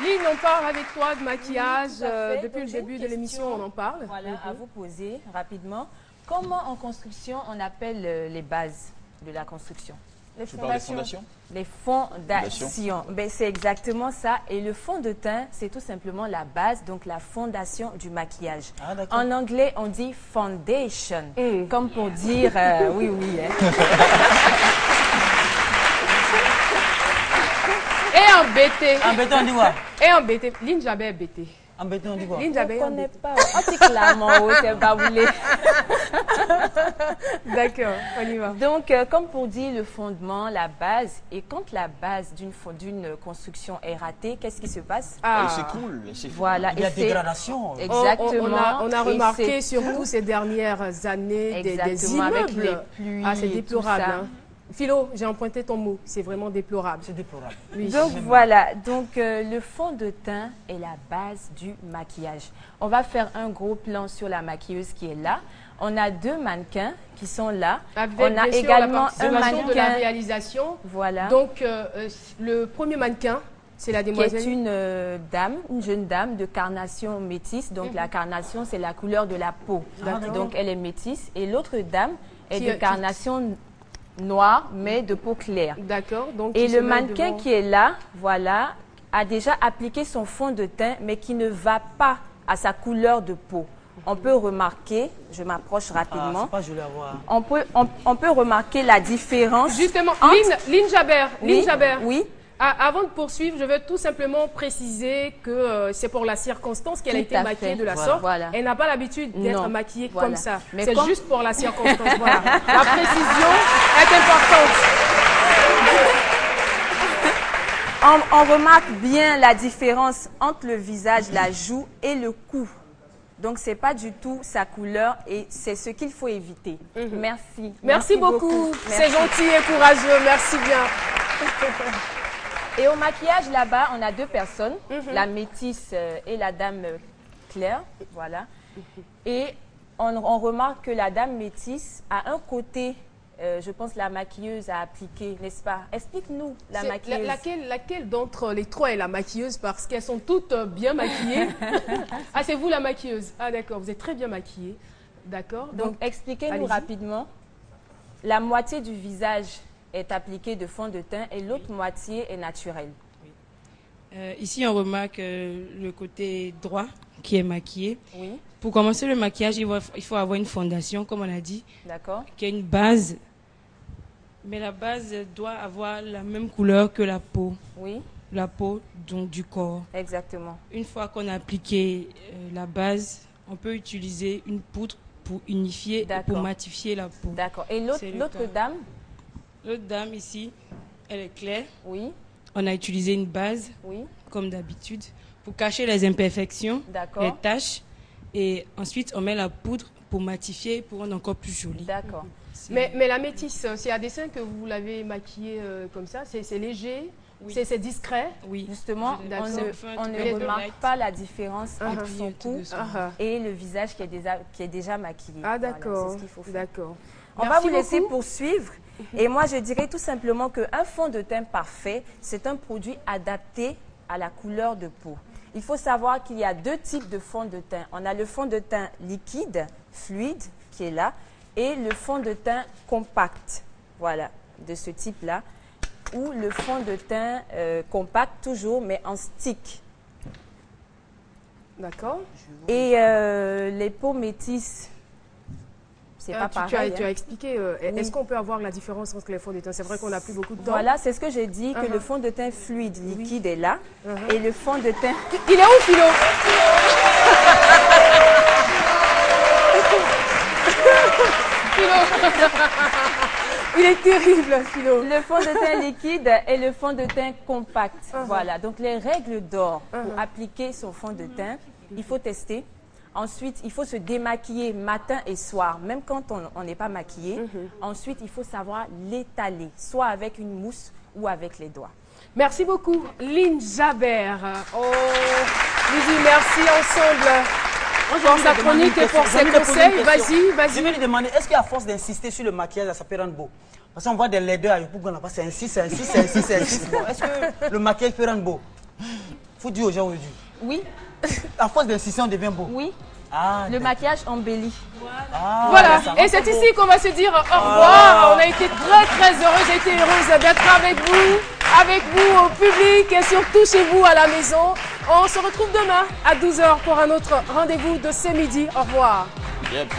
Lynn, on parle avec toi de maquillage. Oui, depuis le début de l'émission, on en parle. Voilà, à vous poser rapidement. Comment en construction on appelle les bases de la construction? Les fondations. Les fondations. Ben, c'est exactement ça. Et le fond de teint, c'est tout simplement la base, donc la fondation du maquillage. Ah, en anglais, on dit foundation, comme pour dire oui, oui. Hein. Et en BT. En BT, on dit quoi? Et en BT. Lynn Jabé est BT. En BT, on dit quoi? Lynn Jabé Je ne connais pas. On dit clairement, c'est pas voulu. D'accord, on y va. Donc, comme pour dire le fondement, la base, et quand la base d'une construction est ratée, qu'est-ce qui se passe? Elle s'écroule. Voilà. Il y a dégradation. Exactement. On a remarqué surtout ces dernières années des immeubles. Avec les pluies. Ah, c'est déplorable. Hein. Philo, j'ai emprunté ton mot. C'est vraiment déplorable. C'est déplorable. Oui. Donc voilà, donc le fond de teint est la base du maquillage. On va faire un gros plan sur la maquilleuse qui est là. On a deux mannequins qui sont là. Avec, on a également un mannequin de la réalisation. Voilà. Donc le premier mannequin, c'est la demoiselle. Qui est une jeune dame de carnation métisse. Donc la carnation, c'est la couleur de la peau. Donc elle est métisse. Et l'autre dame est de carnation noire, mais de peau claire. D'accord. Et le mannequin qui est là, voilà, a déjà appliqué son fond de teint, mais qui ne va pas à sa couleur de peau. On peut remarquer, je m'approche rapidement. C'est pas joli à voir. On peut remarquer la différence. Justement, Lynn Jabert. Oui, oui. Avant de poursuivre, je veux tout simplement préciser que c'est pour la circonstance qu'elle a été maquillée de la sorte. Voilà. Elle n'a pas l'habitude d'être maquillée comme ça. C'est juste pour la circonstance. Voilà. La précision est importante. On remarque bien la différence entre le visage, la joue et le cou. Donc, ce n'est pas du tout sa couleur et c'est ce qu'il faut éviter. Merci. Merci beaucoup. C'est gentil et courageux. Merci bien. Et au maquillage, là-bas, on a deux personnes, la métisse et la dame claire. Voilà. Et on remarque que la dame métisse a un côté, je pense, la maquilleuse a appliqué, n'est-ce pas? Explique-nous la maquilleuse. Laquelle d'entre les trois est la maquilleuse? Parce qu'elles sont toutes bien maquillées. Ah, c'est vous la maquilleuse? Ah, d'accord. Vous êtes très bien maquillée. D'accord. Donc expliquez-nous rapidement. La moitié du visage est appliquée de fond de teint et l'autre moitié est naturelle. Oui. Ici, on remarque le côté droit qui est maquillé. Oui. Pour commencer le maquillage, il faut avoir une fondation, comme on a dit. D'accord. Qui a une base. Mais la base doit avoir la même couleur que la peau. Oui. La peau, donc du corps. Exactement. Une fois qu'on a appliqué la base, on peut utiliser une poudre pour unifier et pour matifier la peau. D'accord. Et l'autre dame? L'autre dame ici, elle est claire. Oui. On a utilisé une base, comme d'habitude, pour cacher les imperfections, les taches. Et ensuite, on met la poudre pour matifier, pour rendre encore plus joli. D'accord. Mais la métisse, c'est à dessein que vous l'avez maquillée comme ça? C'est léger? Oui. C'est discret? Oui. Justement, on ne remarque pas la différence entre son cou et le visage qui est déjà maquillé. Ah, d'accord. Voilà, c'est ce qu'il faut faire. D'accord. On va vous laisser poursuivre. Et moi, je dirais tout simplement qu'un fond de teint parfait, c'est un produit adapté à la couleur de peau. Il faut savoir qu'il y a deux types de fond de teint. On a le fond de teint liquide, fluide, qui est là, et le fond de teint compact, voilà, de ce type-là, ou le fond de teint compact, toujours, mais en stick. D'accord. Et les peaux métisses, c'est pas pareil. Tu as expliqué. Est-ce qu'on peut avoir la différence entre les fonds de teint? C'est vrai qu'on n'a plus beaucoup de temps. Voilà, c'est ce que j'ai dit, que le fond de teint fluide, liquide est là. Et le fond de teint... Il est où, Philo? Il est terrible, Philo. Le fond de teint liquide et le fond de teint compact. Voilà, donc les règles d'or pour appliquer son fond de teint, il faut tester. Ensuite, il faut se démaquiller matin et soir, même quand on n'est pas maquillé. Ensuite, il faut savoir l'étaler, soit avec une mousse ou avec les doigts. Merci beaucoup, Lynn Jabert. Oh, nous disons merci ensemble pour sa chronique et pour ses conseils. Vas-y. Je vais lui demander, est-ce qu'à force d'insister sur le maquillage, ça peut rendre beau? Parce qu'on voit des laideurs, c'est insiste. Bon, est-ce que le maquillage peut rendre beau? faut dire aux gens aujourd'hui. Oui. À force d'insister, on devient beau. Oui. Le maquillage embellit. Voilà. Et c'est ici qu'on va se dire au revoir. On a été très heureux. J'ai été heureuse d'être avec vous au public et surtout chez vous à la maison. On se retrouve demain à 12h pour un autre rendez-vous de ce midi. Au revoir. Yep.